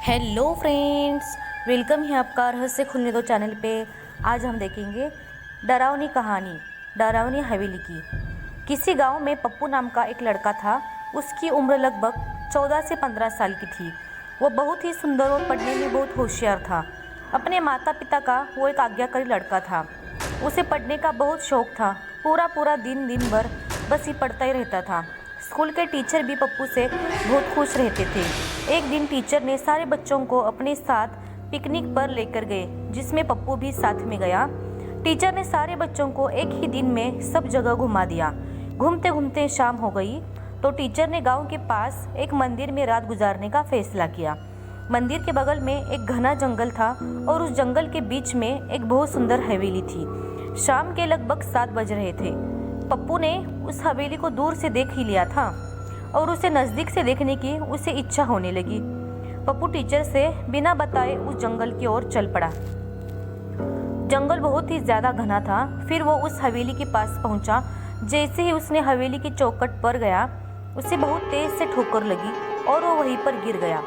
Hello friends, welcome है आपका रहस्य खुलने दो चैनल पे। आज हम देखेंगे डरावनी कहानी डरावनी हवेली की। किसी गांव में पप्पू नाम का एक लड़का था। उसकी उम्र लगभग 14 से 15 साल की थी। वो बहुत ही सुंदर और पढ़ने में बहुत होशियार था। अपने माता पिता का वो एक आज्ञाकारी लड़का था। उसे पढ़ने का बहुत शौक था। पूरा पूरा दिन भर बस ही पढ़ता ही रहता था। स्कूल के टीचर भी पप्पू से बहुत खुश रहते थे। एक दिन टीचर ने सारे बच्चों को अपने साथ पिकनिक पर लेकर गए, जिसमें पप्पू भी साथ में गया। टीचर ने सारे बच्चों को एक ही दिन में सब जगह घुमा दिया। घूमते घूमते शाम हो गई तो टीचर ने गांव के पास एक मंदिर में रात गुजारने का फैसला किया। मंदिर के बगल में एक घना जंगल था और उस जंगल के बीच में एक बहुत सुंदर हवेली थी। शाम के लगभग 7 बज रहे थे। पप्पू ने उस हवेली को दूर से देख ही लिया था और उसे नज़दीक से देखने की उसे इच्छा होने लगी। पप्पू टीचर से बिना बताए उस जंगल की ओर चल पड़ा। जंगल बहुत ही ज़्यादा घना था। फिर वो उस हवेली के पास पहुंचा। जैसे ही उसने हवेली की चौखट पर गया, उसे बहुत तेज से ठोकर लगी और वो वहीं पर गिर गया।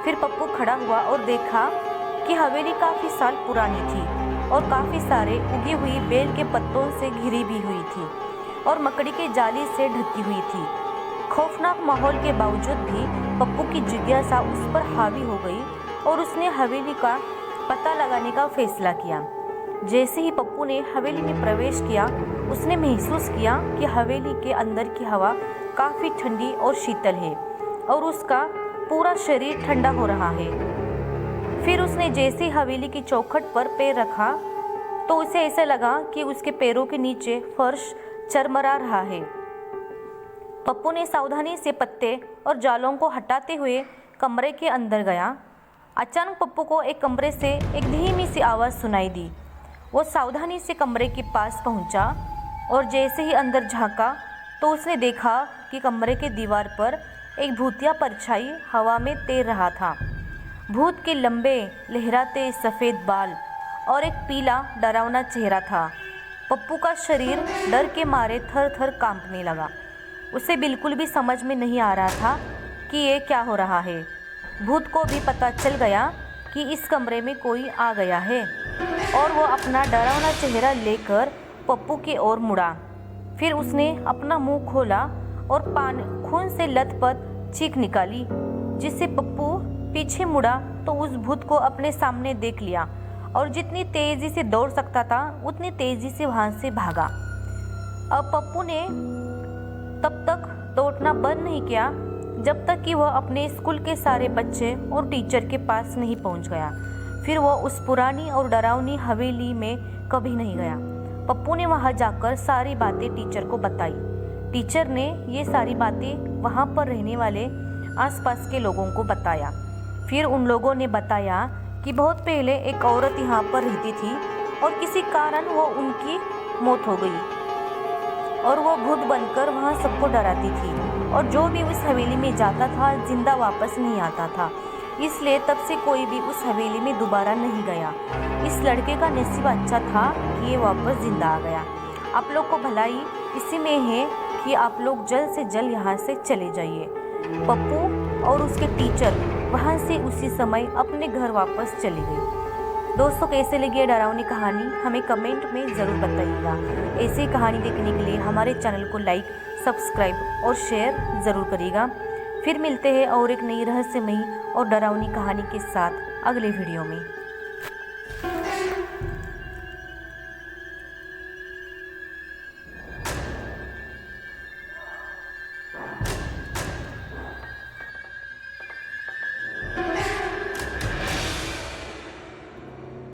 फिर पप्पू खड़ा हुआ और देखा कि हवेली काफ़ी साल पुरानी थी और काफ़ी सारे उगी हुई बेल के पत्तों से घिरी भी हुई थी और मकड़ी के जाली से ढकी हुई थी। खौफनाक माहौल के बावजूद भी पप्पू की जिज्ञासा उस पर हावी हो गई और उसने हवेली का पता लगाने का फैसला किया। जैसे ही पप्पू ने हवेली में प्रवेश किया, उसने महसूस किया कि हवेली के अंदर की हवा काफ़ी ठंडी और शीतल है और उसका पूरा शरीर ठंडा हो रहा है। फिर उसने जैसे ही हवेली की चौखट पर पैर रखा तो उसे ऐसा लगा कि उसके पैरों के नीचे फर्श चरमरा रहा है। पप्पू ने सावधानी से पत्ते और जालों को हटाते हुए कमरे के अंदर गया। अचानक पप्पू को एक कमरे से एक धीमी सी आवाज़ सुनाई दी। वो सावधानी से कमरे के पास पहुंचा और जैसे ही अंदर झांका तो उसने देखा कि कमरे के दीवार पर एक भूतिया परछाई हवा में तैर रहा था। भूत के लंबे लहराते सफ़ेद बाल और एक पीला डरावना चेहरा था। पप्पू का शरीर डर के मारे थर थर कांपने लगा। उसे बिल्कुल भी समझ में नहीं आ रहा था कि ये क्या हो रहा है। भूत को भी पता चल गया कि इस कमरे में कोई आ गया है और वो अपना डरावना चेहरा लेकर पप्पू की ओर मुड़ा। फिर उसने अपना मुंह खोला और खून से लथपथ चीख निकाली। जिससे पप्पू पीछे मुड़ा तो उस भूत को अपने सामने देख लिया और जितनी तेज़ी से दौड़ सकता था उतनी तेज़ी से वहाँ से भागा। अब पप्पू ने तब तक दौड़ना बंद नहीं किया जब तक कि वह अपने स्कूल के सारे बच्चे और टीचर के पास नहीं पहुँच गया। फिर वह उस पुरानी और डरावनी हवेली में कभी नहीं गया। पप्पू ने वहाँ जाकर सारी बातें टीचर को बताई। टीचर ने ये सारी बातें वहाँ पर रहने वाले आसपास के लोगों को बताया। फिर उन लोगों ने बताया कि बहुत पहले एक औरत यहाँ पर रहती थी और किसी कारण वो उनकी मौत हो गई और वो भूत बनकर वहाँ सबको डराती थी और जो भी उस हवेली में जाता था जिंदा वापस नहीं आता था। इसलिए तब से कोई भी उस हवेली में दोबारा नहीं गया। इस लड़के का नसीब अच्छा था कि ये वापस जिंदा आ गया। आप लोग को भलाई इसी में है कि आप लोग जल्द से जल्द यहाँ से चले जाइए। पप्पू और उसके टीचर वहाँ से उसी समय अपने घर वापस चले गए। दोस्तों, कैसे लगी ये डरावनी कहानी हमें कमेंट में ज़रूर बताइएगा। ऐसी कहानी देखने के लिए हमारे चैनल को लाइक, सब्सक्राइब और शेयर ज़रूर करिएगा। फिर मिलते हैं और एक नई रहस्यमयी और डरावनी कहानी के साथ अगले वीडियो में।